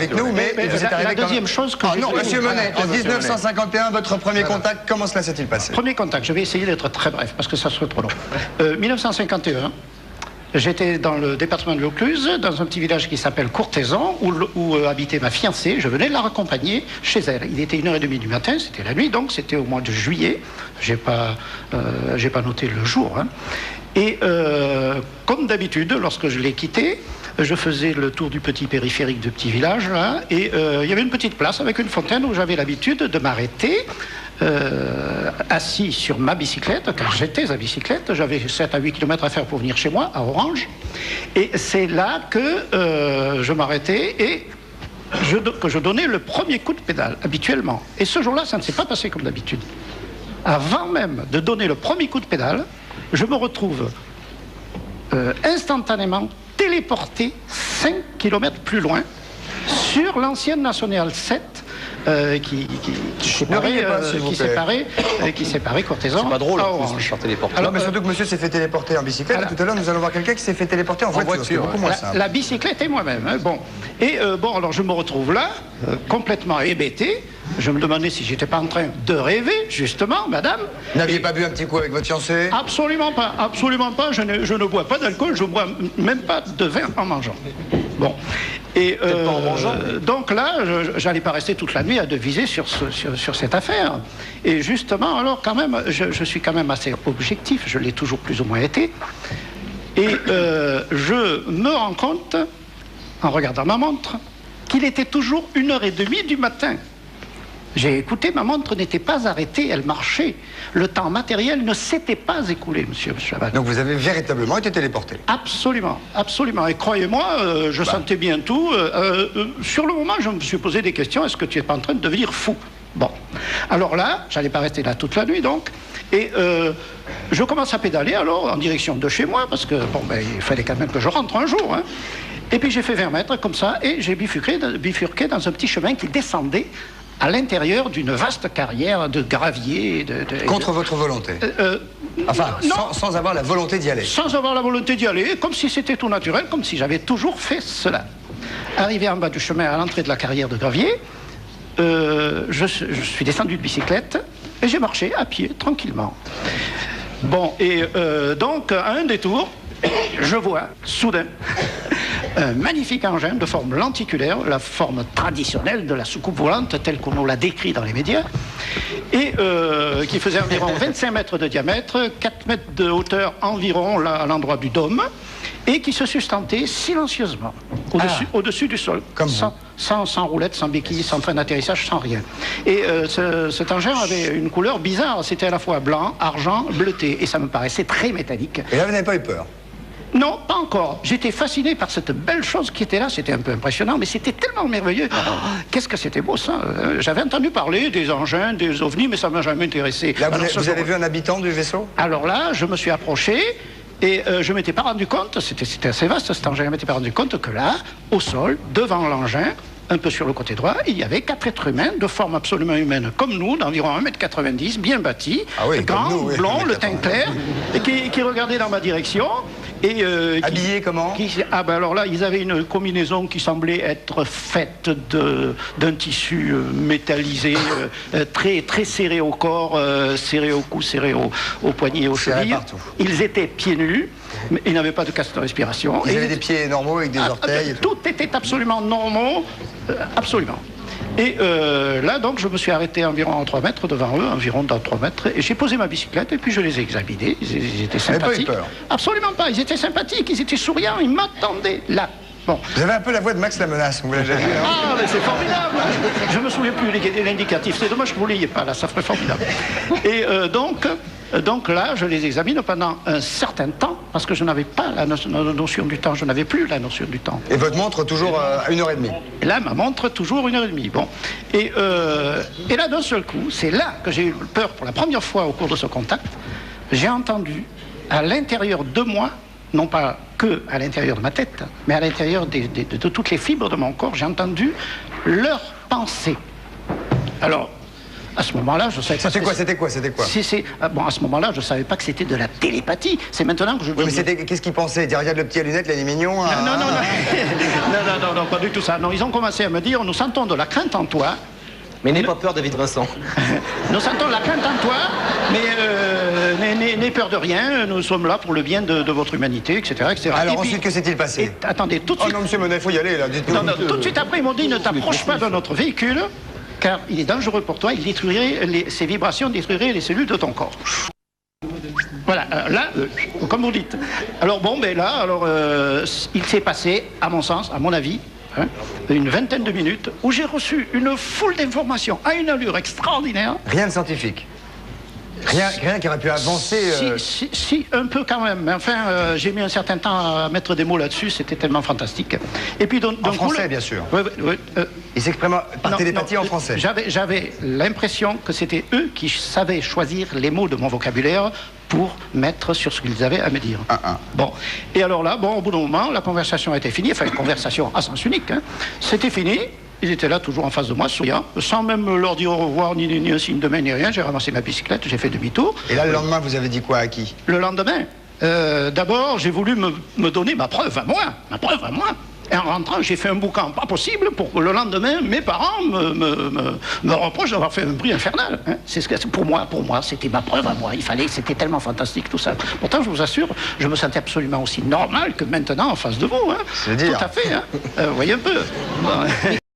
avec nous, mais vous êtes arrivé la deuxième chose que non, Monsieur Monet, en 1951, votre premier contact, comment cela s'est-il passé? Premier contact, je vais essayer d'être très bref, parce que ça serait trop long. 1951, j'étais dans le département de Vaucluse, dans un petit village qui s'appelle Courthézon, où habitait ma fiancée. Je venais la raccompagner chez elle. Il était 1h30 du matin, c'était la nuit, donc c'était au mois de juillet. J'ai pas noté le jour. Hein. Et comme d'habitude, lorsque je l'ai quitté, je faisais le tour du petit périphérique du petit village, là, et il y avait une petite place avec une fontaine où j'avais l'habitude de m'arrêter, assis sur ma bicyclette, car j'étais à bicyclette, j'avais 7 à 8 km à faire pour venir chez moi, à Orange, et c'est là que je m'arrêtais et que je donnais le premier coup de pédale, habituellement. Et ce jour-là, ça ne s'est pas passé comme d'habitude. Avant même de donner le premier coup de pédale, je me retrouve instantanément téléporté 5 km plus loin sur l'ancienne Nationale 7 qui séparait Courthézon. C'est pas drôle à en Orange. plus, téléporté. Alors, mais surtout que monsieur s'est fait téléporter en bicyclette. Alors, tout à l'heure, nous allons voir quelqu'un qui s'est fait téléporter en voiture. C'est beaucoup moins simple. La bicyclette et moi-même. Hein, bon. Et bon, alors je me retrouve là, complètement hébété. Je me demandais si j'étais pas en train de rêver, justement, madame. Vous n'aviez pas bu un petit coup avec votre fiancée? Absolument pas, absolument pas. Je ne bois pas d'alcool, je bois même pas de vin en mangeant. Bon. Et pas en mangeant, donc là, j'allais pas rester toute la nuit à deviser sur cette affaire. Et justement, alors quand même, je suis quand même assez objectif, je l'ai toujours plus ou moins été. Et je me rends compte, en regardant ma montre, qu'il était toujours 1h30 du matin. J'ai écouté, ma montre n'était pas arrêtée, elle marchait. Le temps matériel ne s'était pas écoulé, monsieur Chabat. Donc vous avez véritablement été téléporté? Absolument, absolument. Et croyez-moi, je sentais bien tout. Sur le moment, je me suis posé des questions. Est-ce que tu n'es pas en train de devenir fou? Bon. Alors là, j'allais pas rester là toute la nuit, donc. Et je commence à pédaler, alors, en direction de chez moi, parce que, bon, ben, il fallait quand même que je rentre un jour, hein. Et puis j'ai fait 20 mètres, comme ça, et j'ai bifurqué dans un petit chemin qui descendait à l'intérieur d'une vaste carrière de gravier. Contre votre volonté? Enfin, sans avoir la volonté d'y aller? Sans avoir la volonté d'y aller, comme si c'était tout naturel, comme si j'avais toujours fait cela. Arrivé en bas du chemin, à l'entrée de la carrière de gravier, je suis descendu de bicyclette et j'ai marché à pied, tranquillement. Bon, et donc, à un détour, je vois, soudain, un magnifique engin de forme lenticulaire, la forme traditionnelle de la soucoupe volante telle qu'on nous l'a décrit dans les médias, et qui faisait environ 25 mètres de diamètre, 4 mètres de hauteur environ là, à l'endroit du dôme, et qui se sustentait silencieusement au-dessus du sol, sans roulette, sans béquille, sans frein d'atterrissage, sans rien. Et cet engin avait une couleur bizarre, c'était à la fois blanc, argent, bleuté, et ça me paraissait très métallique. Et là, vous n'avez pas eu peur? Non, pas encore. J'étais fasciné par cette belle chose qui était là. C'était un peu impressionnant, mais c'était tellement merveilleux. Qu'est-ce que c'était beau, ça. J'avais entendu parler des engins, des ovnis, mais ça ne m'a jamais intéressé. Là, vous avez vu un habitant du vaisseau? Alors là, je me suis approché et je ne m'étais pas rendu compte, c'était assez vaste cet engin, je ne m'étais pas rendu compte que là, au sol, devant l'engin, un peu sur le côté droit, il y avait 4 êtres humains de forme absolument humaine, comme nous, d'environ 1m90, bien bâtis, grands, blonds, le teint clair, et qui regardaient dans ma direction. Et habillés comment? Ben alors là, ils avaient une combinaison qui semblait être faite d'un tissu métallisé, très, très serré au corps, serré au cou, serré au poignet et aux chevilles. Ils étaient pieds nus, mais ils n'avaient pas de casque de respiration. Ils avaient des pieds normaux avec des orteils? Tout était absolument normaux, absolument. Et là, donc, je me suis arrêté environ à 3 mètres devant eux, environ dans 3 mètres, et j'ai posé ma bicyclette, et puis je les ai examinés. Ils étaient sympathiques. Vous n'avez pas eu peur? Absolument pas. Ils étaient sympathiques, ils étaient souriants, ils m'attendaient là. Bon. Vous avez un peu la voix de Max la Menace, vous l'avez déjà vu, hein? Ah, mais c'est formidable! Je me souviens plus de l'indicatif. C'est dommage que vous ne l'ayez pas, là, ça ferait formidable. Et donc là, je les examine pendant un certain temps, parce que je n'avais pas la notion du temps, je n'avais plus la notion du temps. Et votre montre toujours à 1h30? Et là, ma montre toujours 1h30. Bon. Et là, d'un seul coup, c'est là que j'ai eu peur pour la première fois au cours de ce contact. J'ai entendu à l'intérieur de moi, non pas que à l'intérieur de ma tête, mais à l'intérieur de toutes les fibres de mon corps, j'ai entendu leurs pensées. Alors, À ce moment-là, je savais pas. C'était quoi Bon, à ce moment-là, je savais pas que c'était de la télépathie. C'est maintenant que je. Oui, mais qu'est-ce qu'ils pensaient? Dire, regarde le petit à lunettes, là, il est mignon. Non, non, pas du tout ça. Non, ils ont commencé à me dire, nous sentons de la crainte en toi. Mais n'aie pas peur, David Vincent. Nous sentons la crainte en toi, mais n'aie peur de rien. Nous sommes là pour le bien de votre humanité, etc., etc. Alors ensuite, que s'est-il passé? Attendez, tout de suite. Oh non, monsieur Monet, il faut y aller, là. Non, tout de suite après, ils m'ont dit, ne t'approche pas de notre véhicule, car il est dangereux pour toi, il détruirait ces vibrations détruiraient les cellules de ton corps. Voilà, là, comme vous dites. Alors bon, ben là, il s'est passé, à mon sens, à mon avis, une vingtaine de minutes où j'ai reçu une foule d'informations à une allure extraordinaire. Rien de scientifique. Rien qui aurait pu avancer. Si, un peu quand même. Mais enfin, j'ai mis un certain temps à mettre des mots là-dessus, c'était tellement fantastique. Et puis, en français, bien sûr. Oui. Il s'exprime par télépathie en français. J'avais l'impression que c'était eux qui savaient choisir les mots de mon vocabulaire pour mettre sur ce qu'ils avaient à me dire. Bon. Et alors là, bon, au bout d'un moment, la conversation était finie. Enfin, une conversation à sens unique. C'était fini. Ils étaient là, toujours en face de moi, souriants, sans même leur dire au revoir, ni un signe de main, ni rien. J'ai ramassé ma bicyclette, j'ai fait demi-tour. Et là, le lendemain, vous avez dit quoi à qui? Le lendemain, d'abord, j'ai voulu me donner ma preuve à moi. Et en rentrant, j'ai fait un boucan pas possible pour que le lendemain, mes parents me reprochent d'avoir fait un bruit infernal. Pour moi, c'était ma preuve à moi. C'était tellement fantastique tout ça. Pourtant, je vous assure, je me sentais absolument aussi normal que maintenant en face de vous. C'est dire. Tout à fait. Vous voyez un peu. Mais